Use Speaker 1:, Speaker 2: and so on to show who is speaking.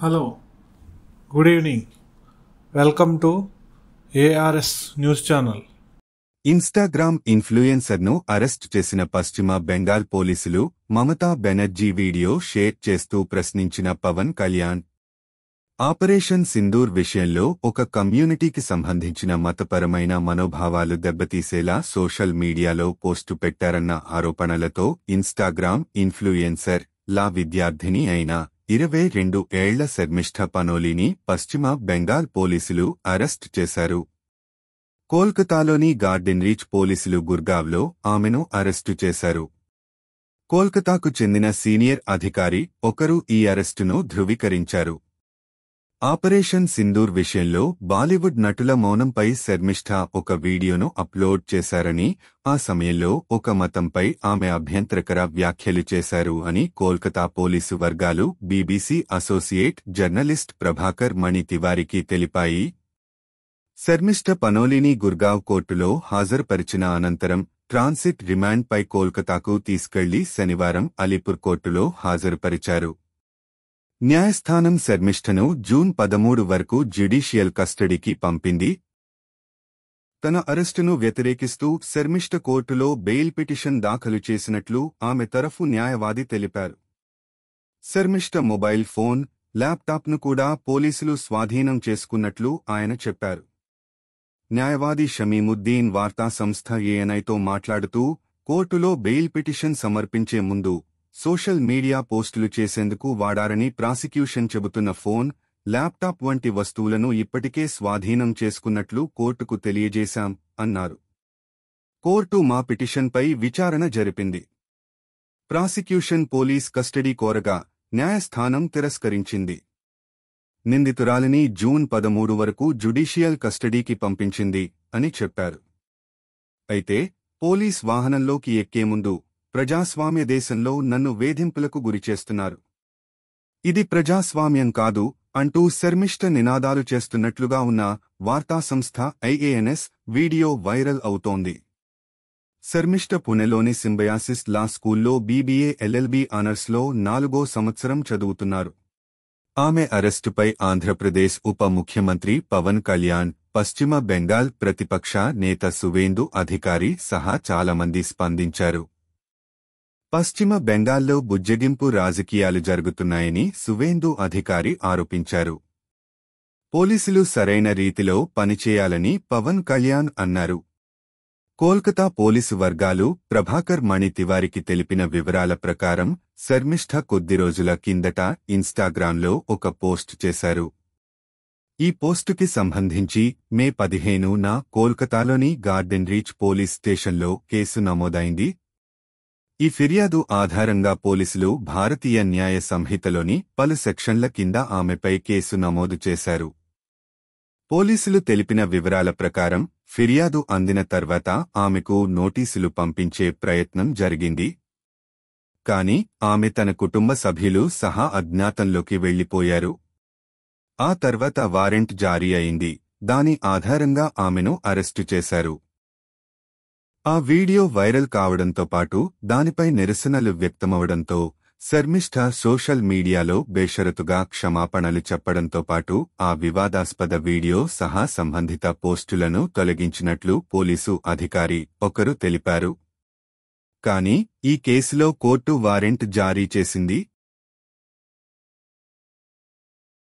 Speaker 1: Hello, good evening. Welcome to ARS News Channel.
Speaker 2: Instagram ఇన్ఫ్లుయెన్సర్ను arrest చేసిన పశ్చిమ బెంగాల్ పోలీసులు మమతా బెనర్జీ వీడియో షేర్ చేస్తూ ప్రశ్నించిన పవన్ కళ్యాణ్. ఆపరేషన్ సింధూర్ విషయంలో ఒక కమ్యూనిటీకి సంబంధించిన మతపరమైన మనోభావాలు దెబ్బతీసేలా సోషల్ మీడియాలో పోస్టు పెట్టారన్న ఆరోపణలతో ఇన్స్టాగ్రామ్ ఇన్ఫ్లుయెన్సర్ లా విద్యార్థిని అయిన 22 ఏళ్ల శర్మిష్ఠ పనోలీని పశ్చిమ బెంగాల్ పోలీసులు అరెస్ట్ చేశారు. కోల్కతాలోని గార్డెన్ రీచ్ పోలీసులు గుర్గావ్లో ఆమెను అరెస్టు చేశారు. కోల్కతాకు చెందిన సీనియర్ అధికారి ఒకరు ఈ అరెస్టును ధృవీకరించారు. ఆపరేషన్ సింధూర్ విషయంలో బాలీవుడ్ నటుల మౌనంపై శర్మిష్ఠ ఒక వీడియోను అప్లోడ్ చేశారని, ఆ సమయంలో ఒక మతంపై ఆమె అభ్యంతరకర వ్యాఖ్యలు చేశారు అని కోల్కతా పోలీసు వర్గాలు బీబీసీ అసోసియేట్ జర్నలిస్ట్ ప్రభాకర్ మణి తివారికి తెలిపాయి. శర్మిష్ఠ పనోలీని గుర్గావ్ కోర్టులో హాజరుపరిచిన అనంతరం ట్రాన్సిట్ రిమాండ్పై కోల్కతాకు తీసుకెళ్లి శనివారం అలీపూర్ కోర్టులో హాజరుపరిచారు. న్యాయస్థానం శర్మిష్ఠను జూన్ 13 వరకు జ్యుడిషియల్ కస్టడీకి పంపింది. తన అరెస్టును వ్యతిరేకిస్తూ శర్మిష్ఠ కోర్టులో బెయిల్ పిటిషన్ దాఖలు చేసినట్లు ఆమె తరఫు న్యాయవాది తెలిపారు. శర్మిష్ఠ మొబైల్ ఫోన్, ల్యాప్టాప్ను కూడా పోలీసులు స్వాధీనం చేసుకున్నట్లు ఆయన చెప్పారు. న్యాయవాది షమీముద్దీన్ వార్తా సంస్థ ఏఎన్ఐతో మాట్లాడుతూ, కోర్టులో బెయిల్ పిటిషన్ సమర్పించే ముందు సోషల్ మీడియా పోస్టులు చేసేందుకు వాడారని ప్రాసిక్యూషన్ చెబుతున్న ఫోన్, ల్యాప్టాప్ వంటి వస్తువులను ఇప్పటికే స్వాధీనం చేసుకున్నట్లు కోర్టుకు తెలియజేశాం అన్నారు. కోర్టు మా పిటిషన్పై విచారణ జరిపింది. ప్రాసిక్యూషన్ పోలీస్ కస్టడీ కోరగా న్యాయస్థానం తిరస్కరించింది. నిందితురాలిని జూన్ 13 వరకు జ్యుడిషియల్ కస్టడీకి పంపించింది అని చెప్పారు. అయితే పోలీస్ వాహనంలోకి ఎక్కే ముందు ప్రజాస్వామ్య దేశంలో నన్ను వేధింపులకు గురిచేస్తున్నారు, ఇది ప్రజాస్వామ్యం కాదు అంటూ శర్మిష్ఠ నినాదాలు చేస్తున్నట్లుగా ఉన్న వార్తా సంస్థ ఐఏఎన్ఎస్ వీడియో వైరల్ అవుతోంది. శర్మిష్ఠ పుణెలోని సింబయాసిస్ లా స్కూల్లో బీబీఏ ఎల్ఎల్బీ ఆనర్స్లో 4వ సంవత్సరం చదువుతున్నారు. ఆమె అరెస్టుపై ఆంధ్రప్రదేశ్ ఉప ముఖ్యమంత్రి పవన్ కళ్యాణ్, పశ్చిమ బెంగాల్ ప్రతిపక్ష నేత సువేందు అధికారి సహా చాలామంది స్పందించారు. పశ్చిమ బెంగాల్లో బుజ్జగింపు రాజకీయాలు జరుగుతున్నాయని సువేందు అధికారి ఆరోపించారు. పోలీసులు సరైన రీతిలో పనిచేయాలని పవన్ కళ్యాణ్ అన్నారు. కోల్కతా పోలీసు వర్గాలు ప్రభాకర్ మణి తివారికి తెలిపిన వివరాల ప్రకారం శర్మిష్ఠ కొద్ది రోజుల కిందట ఇన్స్టాగ్రామ్లో ఒక పోస్ట్ చేశారు. ఈ పోస్టుకి సంబంధించి మే 15న కోల్కతాలోని గార్డెన్ రీచ్ పోలీస్ స్టేషన్లో కేసు నమోదైంది. ఈ ఫిర్యాదు ఆధారంగా పోలీసులు భారతీయ న్యాయ సంహితలోని పలు సెక్షన్ల కింద ఆమెపై కేసు నమోదు చేశారు. పోలీసులు తెలిపిన వివరాల ప్రకారం ఫిర్యాదు అందిన తర్వాత ఆమెకు నోటీసులు పంపించే ప్రయత్నం జరిగింది. కాని ఆమె తన కుటుంబ సభ్యులు సహా అజ్ఞాతంలోకి వెళ్లిపోయారు. ఆ తర్వాత వారెంట్ జారీ అయింది. దాని ఆధారంగా ఆమెను అరెస్టు చేశారు. ఆ వీడియో వైరల్ కావడంతో పాటు దానిపై నిరసనలు వ్యక్తమవడంతో శర్మిష్ఠ సోషల్ మీడియాలో బేషరతుగా క్షమాపణలు చెప్పడంతో పాటు ఆ వివాదాస్పద వీడియో సహా సంబంధిత పోస్టులను తొలగించినట్లు పోలీసు అధికారి ఒకరు తెలిపారు. కానీ ఈ కేసులో కోర్టు వారెంట్ జారీ చేసింది.